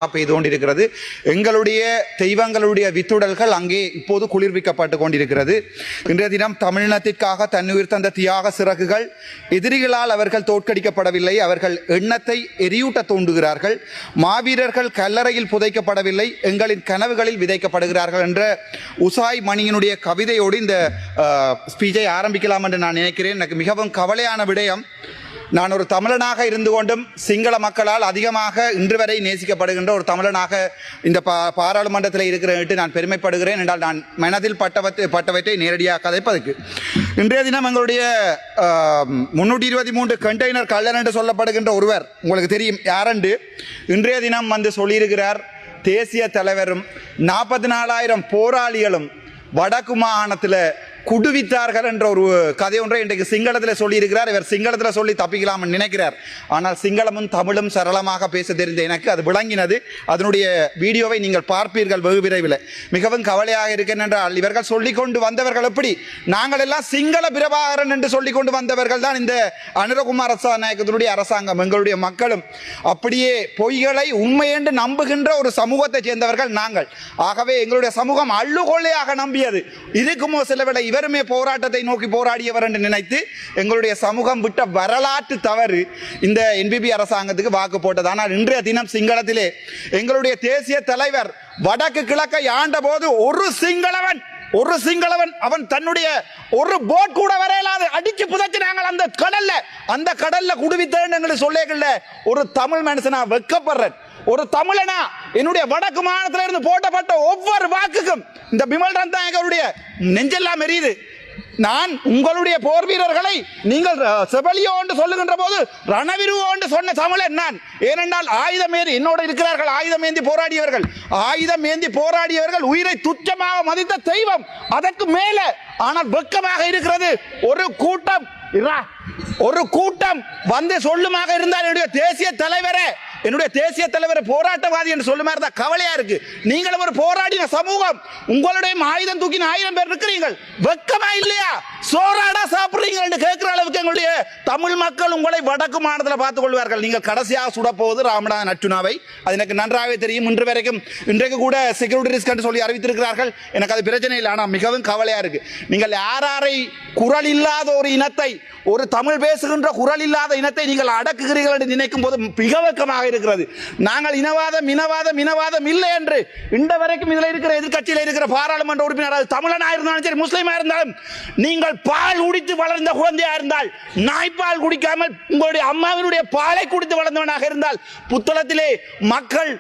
பெய்து கொண்டிருக்கிறது. எங்களுடைய தெய்வங்களுடைய வித்துடல்கள் அங்கே இப்போது குளிர்விக்கப்பட்டு கொண்டிருக்கிறது. இன்றைய தினம் தமிழினத்திற்காக தன்னுயிர் தந்த தியாக சிறகுகள் எதிரிகளால் அவர்கள் தோற்கடிக்கப்படவில்லை. அவர்கள் எண்ணத்தை எரியூட்ட தூண்டுகிறார்கள். மாவீரர்கள் கல்லறையில் புதைக்கப்படவில்லை, எங்களின் கனவுகளில் விதைக்கப்படுகிறார்கள் என்ற உசாய் மணியினுடைய கவிதையோடு இந்த ஸ்பீச்சை ஆரம்பிக்கலாம் என்று நான் நினைக்கிறேன். எனக்கு மிகவும் கவலையான விடயம், நான் ஒரு தமிழனாக இருந்து கொண்டும் சிங்கள மக்களால் அதிகமாக இன்று வரை நேசிக்கப்படுகின்ற ஒரு தமிழனாக இந்த பாராளுமன்றத்தில் இருக்கிறேன் நான் பெருமைப்படுகிறேன். என்றால் நான் மனதில் பட்டவற்றை நேரடியாக கதைப்பதற்கு இன்றைய தினம் எங்களுடைய 323 கண்டெய்னர் கள்ளன் என்று சொல்லப்படுகின்ற ஒருவர், உங்களுக்கு தெரியும் யாரென்று, இன்றைய தினம் வந்து சொல்லியிருக்கிறார். தேசிய தலைவரும் 44,000 போராளிகளும் வடக்கு மாகாணத்தில் குடுவித்தார்கள் என்ற ஒரு கதை ஒன்றை இன்றைக்கு சிங்களத்தில் சொல்லியிருக்கிறார். இவர் சிங்களத்தில் சொல்லி தப்பிக்கலாம் நினைக்கிறார். ஆனால் சிங்களமும் தமிழும் சரளமாக பேச தெரிந்த எனக்கு அது விளங்கினது. அதனுடைய வீடியோவை நீங்கள் பார்ப்பீர்கள் வெகு விரைவில். மிகவும் கவலையாக இருக்கின்றால் இவர்கள் சொல்லிக் கொண்டு வந்தவர்கள் எப்படி, நாங்கள் எல்லாம் சிங்கள பிரபாகரன் என்று சொல்லிக் கொண்டு வந்தவர்கள் தான் இந்த அனுரகுமார் நாயக்கத்தினுடைய அரசாங்கம். எங்களுடைய மக்களும் அப்படியே பொய்களை உண்மை என்று நம்புகின்ற ஒரு சமூகத்தை சேர்ந்தவர்கள் நாங்கள். ஆகவே எங்களுடைய சமூகம் அள்ளுகொள்ளையாக நம்பியது. இதுக்குமோ சிலவிட இவருமே போராட்டத்தை நோக்கி போராடியவர் என்று நினைத்து எங்களுடைய சமூகம் விட்ட வரலாற்று தவறு இந்த என்பிபி அரசாங்கத்துக்கு வாக்கு போட்டது. ஆனால் இன்றைய தினம் சிங்களத்திலே எங்களுடைய தேசிய தலைவர் வடக்கு கிழக்கை ஆண்ட போது ஒரு சிங்களவன் அவன் தன்னுடைய ஒரு போட் கூட வரையலாது அடிச்சு புதைச்சினாங்க அந்த கடல்ல குடுவித்தேன்னு சொல்லேகல்ல. ஒரு தமிழ் மனுஷனா வெக்கப்படுறேன். ஒரு தமிழனா என்னுடைய வடக்கு மாநிலத்தில் இருந்து போட்டப்பட்ட ஒவ்வொரு வாக்குக்கும் இந்த பிமல் ரந்தாயகருடைய நெஞ்செல்லாம் எரியுது. நான் உங்களுடைய போர் வீரர்களை நீங்கள் செபலியோ என்று சொல்லுகின்ற போது ரணவிருவோ என்று சொன்ன தமிழன் நான். ஏனென்றால் ஆயுதம் ஏந்தி என்னோட இருக்கிறார்கள், ஆயுதம் ஏந்தி போராடியவர்கள் உயிரை துச்சமாக மதித்த தெய்வம். அதற்கு மேல ஆனால் வெக்கமாக இருக்கிறது ஒரு கூட்டம் வந்து சொல்லுமாக இருந்தால் என்னுடைய தேசிய தலைவர் போராட்டவாதி என்று சொல்லுமா இருந்தா கவலையா இருக்கு. நீங்களும் ஒரு போராடின சமூகம், உங்களுடைய ஆயுதம் தூக்கின 1000 பேர் இருக்கிறீர்கள், வெக்கமா இல்லையா? சோறாடா சாப்பிடுறீங்க என்று கேட்கிற அளவுக்கு எங்களுடைய தமிழ் மக்கள் உங்களை வடக்கு மாநிலத்தில் பார்த்துக் கொள்வார்கள். நீங்கள் கடைசியாக சுடப்போவது ராமநாதன் அர்ச்சுனாவை, அது எனக்கு நன்றாகவே தெரியும். இன்றைக்கு கூட செக்யூரிட்டி ரிஸ்க் என்று சொல்லி அறிவித்திருக்கிறார்கள். எனக்கு அது பிரச்சனை இல்லை. ஆனால் மிகவும் கவலையா இருக்கு. நீங்கள் யாரை குரல் இல்லாத ஒரு இனத்தை, ஒரு தமிழ் பேசுகின்ற குரல் இல்லாத இனத்தை நீங்கள் அடக்குகிறீர்கள் என்று நினைக்கும் போது மிக வெக்கமாக இருக்கிறது. நாங்கள் இனவாதம் இல்லை என்று இந்த வரைக்கும் இதில் இருக்கிற எதிர்கட்சியில் இருக்கிற பாராளுமன்ற உறுப்பினர் தமிழனா இருந்தாலும் சரி, முஸ்லிமா இருந்தாலும், நீங்கள் பால் குடித்து வளர்ந்த குழந்தையா இருந்தால், நாய்ப்பால் குடிக்காமல் உங்களுடைய அம்மாவினுடைய பாலை குடித்து வளர்ந்தவனாக இருந்தால், புத்தளத்திலே மக்கள்